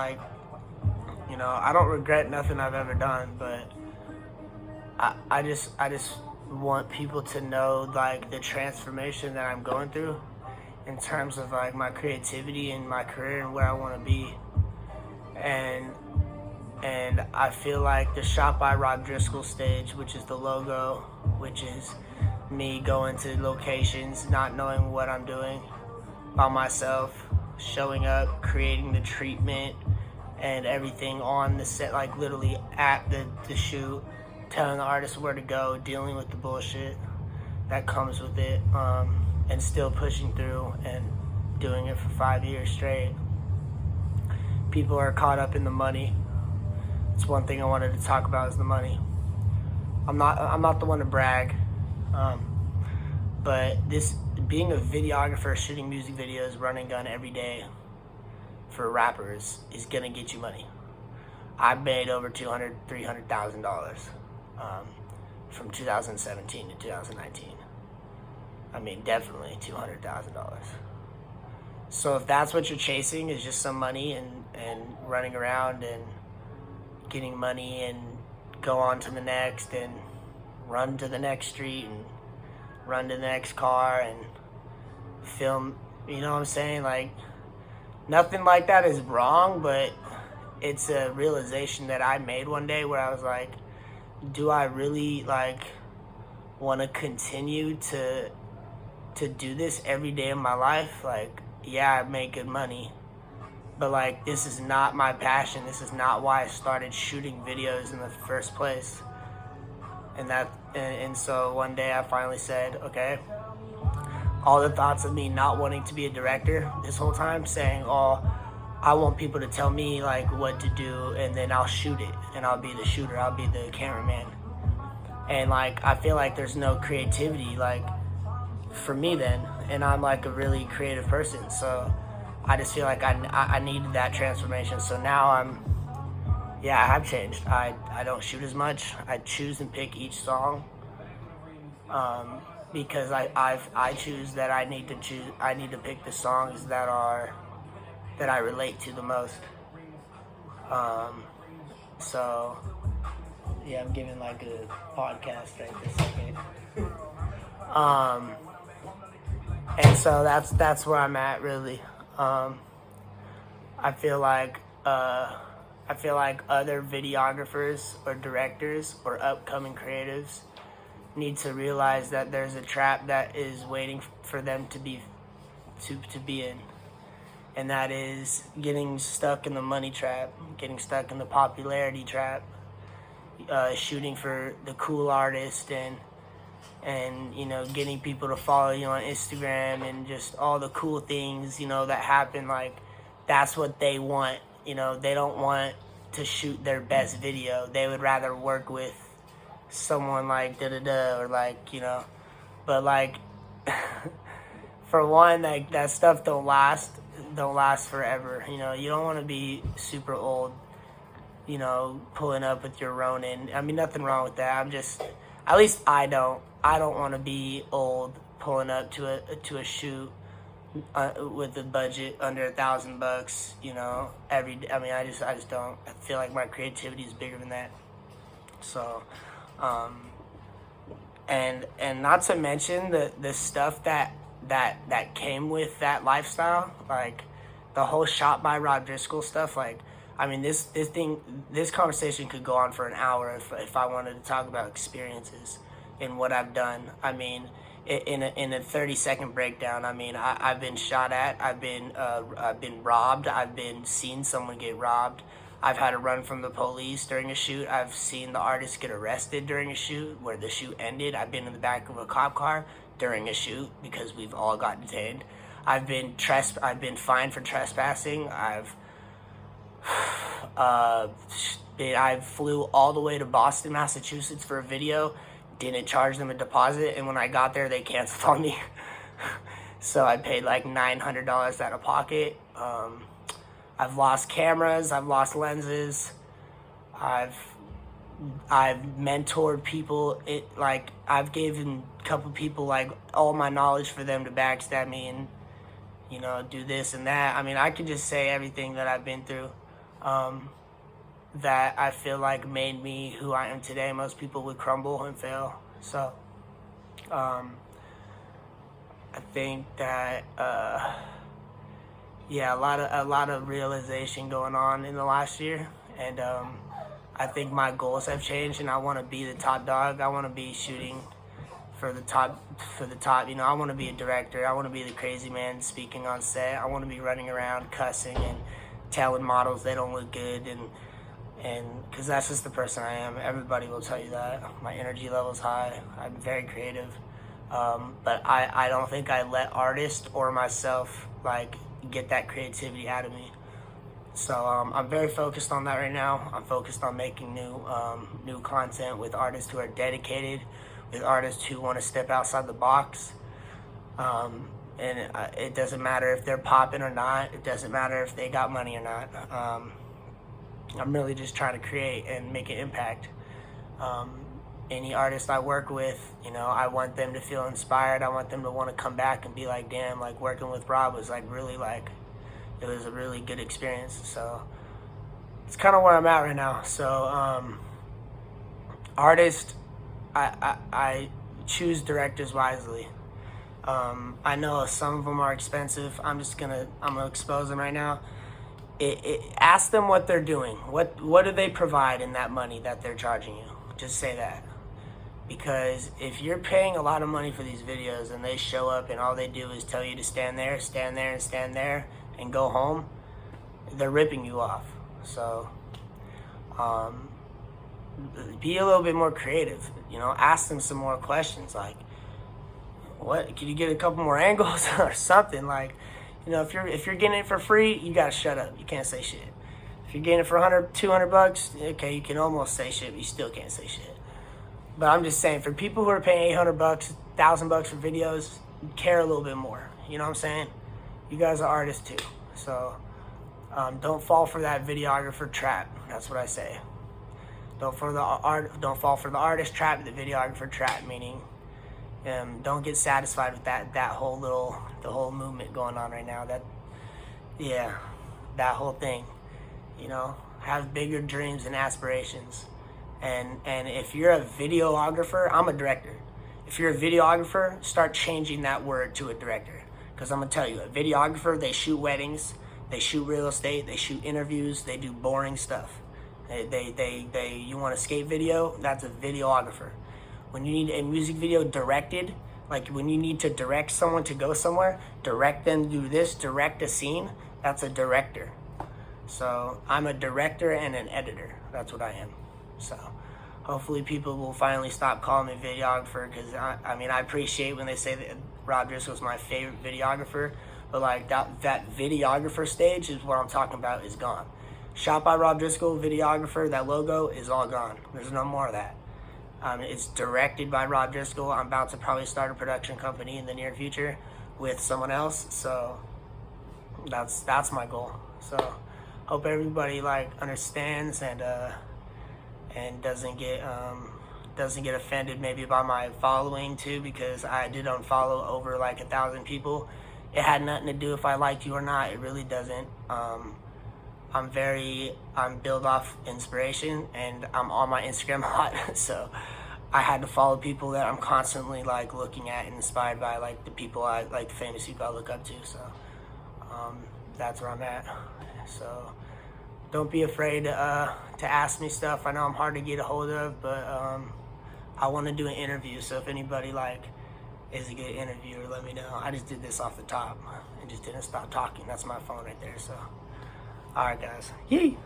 Like, I don't regret nothing I've ever done, but I just want people to know like the transformation that I'm going through in terms of like my creativity and my career and where I want to be. And I feel like the Shot by Rob Driscal stage, which is the logo, which is me going to locations, not knowing what I'm doing by myself, showing up, creating the treatment and everything on the set, like literally at the shoot, telling the artist where to go, dealing with the bullshit that comes with it, and still pushing through and doing it for 5 years straight. People are caught up in the money. It's one thing I wanted to talk about is the money. I'm not the one to brag, but this being a videographer, shooting music videos, running gun every day for rappers is gonna get you money. I made over $300,000 from 2017 to 2019. I mean, definitely $200,000. So if that's what you're chasing is just some money and running around and getting money and go on to the next and run to the next street and run to the next car and film, you know what I'm saying? Like, nothing like that is wrong, but it's a realization that I made one day where I was like, do I really like want to continue to do this every day of my life? Like, yeah, I make good money, but like, this is not my passion. This is not why I started shooting videos in the first place. And so one day I finally said, okay, all the thoughts of me not wanting to be a director this whole time, saying, oh, I want people to tell me like what to do, and then I'll shoot it, and I'll be the shooter, I'll be the cameraman. And like, I feel like there's no creativity like for me then, and I'm like a really creative person, so I just feel like I needed that transformation. So now I have changed. I don't shoot as much. I choose and pick each song, because I choose that I need to pick the songs that I relate to the most. So yeah, I'm giving like a podcast right this second. And so that's where I'm at really. I feel like other videographers or directors or upcoming creatives need to realize that there's a trap that is waiting for them to be in, and that is getting stuck in the money trap, getting stuck in the popularity trap, shooting for the cool artist and getting people to follow you on Instagram and just all the cool things that happen. Like, that's what they want. They don't want to shoot their best video. They would rather work with someone like or like, but like for one, like, that stuff don't last forever. You don't want to be super old, pulling up with your Ronin. I mean, nothing wrong with that. At least I don't want to be old pulling up to a shoot with a budget under $1,000, I just don't. I feel like my creativity is bigger than that. So, and not to mention the stuff that came with that lifestyle, like the whole Shot by Rob Driscal stuff. Like, I mean, this conversation could go on for an hour if I wanted to talk about experiences and what I've done. I mean, in a 30-second breakdown, I mean, I've been shot at, I've been robbed, I've been seen someone get robbed, I've had to run from the police during a shoot, I've seen the artist get arrested during a shoot where the shoot ended, I've been in the back of a cop car during a shoot because we've all got detained, I've been fined for trespassing, I flew all the way to Boston, Massachusetts for a video, didn't charge them a deposit, and when I got there, they canceled on me. So I paid like $900 out of pocket. I've lost cameras, I've lost lenses, I've mentored people. I've given a couple people like all my knowledge for them to backstab me and do this and that. I mean, I could just say everything that I've been through. that I feel like made me who I am today. Most people would crumble and fail. So I think that yeah, a lot of realization going on in the last year, and I think my goals have changed, and I want to be the top dog. I want to be shooting for the top. You know, I want to be a director. I want to be the crazy man speaking on set. I want to be running around cussing and telling models they don't look good, and because that's just the person I am. Everybody will tell you that. My energy level's high. I'm very creative, but I don't think I let artists or myself like get that creativity out of me. So I'm very focused on that right now. I'm focused on making new content with artists who are dedicated, with artists who want to step outside the box. And it doesn't matter if they're popping or not. It doesn't matter if they got money or not. I'm really just trying to create and make an impact. Any artist I work with, you know, I want them to feel inspired. I want them to want to come back and be like, damn, like working with Rob was like really like, it was a really good experience. So it's kind of where I'm at right now. So artists, I choose directors wisely. I know some of them are expensive. I'm gonna expose them right now. Ask them what they're doing. What do they provide in that money that they're charging you? Just say that. Because if you're paying a lot of money for these videos and they show up and all they do is tell you to stand there, stand there, and stand there and go home, they're ripping you off. So be a little bit more creative. You know, ask them some more questions like, what, can you get a couple more angles or something? Like, you know, if you're getting it for free, you gotta shut up. You can't say shit. If you're getting it for $100, $200, okay, you can almost say shit, but you still can't say shit. But I'm just saying, for people who are paying $800, $1,000 for videos, care a little bit more. You know what I'm saying? You guys are artists too. So don't fall for that videographer trap. That's what I say. Don't fall for the artist trap, the videographer trap. Meaning, don't get satisfied with that the whole movement going on right now. That whole thing. You know, have bigger dreams and aspirations. And if you're a videographer, I'm a director. If you're a videographer, start changing that word to a director. Because I'm going to tell you, a videographer, they shoot weddings, they shoot real estate, they shoot interviews, they do boring stuff. You want a skate video? That's a videographer. When you need a music video directed, like when you need to direct someone to go somewhere, direct them to do this, direct a scene, that's a director. So I'm a director and an editor. That's what I am. So hopefully people will finally stop calling me videographer, because I mean, I appreciate when they say that Rob Driscal is my favorite videographer, but like that videographer stage is what I'm talking about is gone. Shot by Rob Driscal, videographer, that logo is all gone. There's no more of that. It's directed by Rob Driscal. I'm about to probably start a production company in the near future with someone else. So that's my goal. So hope everybody like understands and doesn't get offended maybe by my following too, because I did unfollow over like 1,000 people. It had nothing to do if I liked you or not. It really doesn't. I'm built off inspiration, and I'm on my Instagram a lot, so I had to follow people that I'm constantly like looking at and inspired by, like the people the famous people I look up to. So that's where I'm at. So don't be afraid to ask me stuff. I know I'm hard to get a hold of, but I want to do an interview. So if anybody like is a good interviewer, let me know. I just did this off the top and just didn't stop talking. That's my phone right there. So all right, guys. Yee.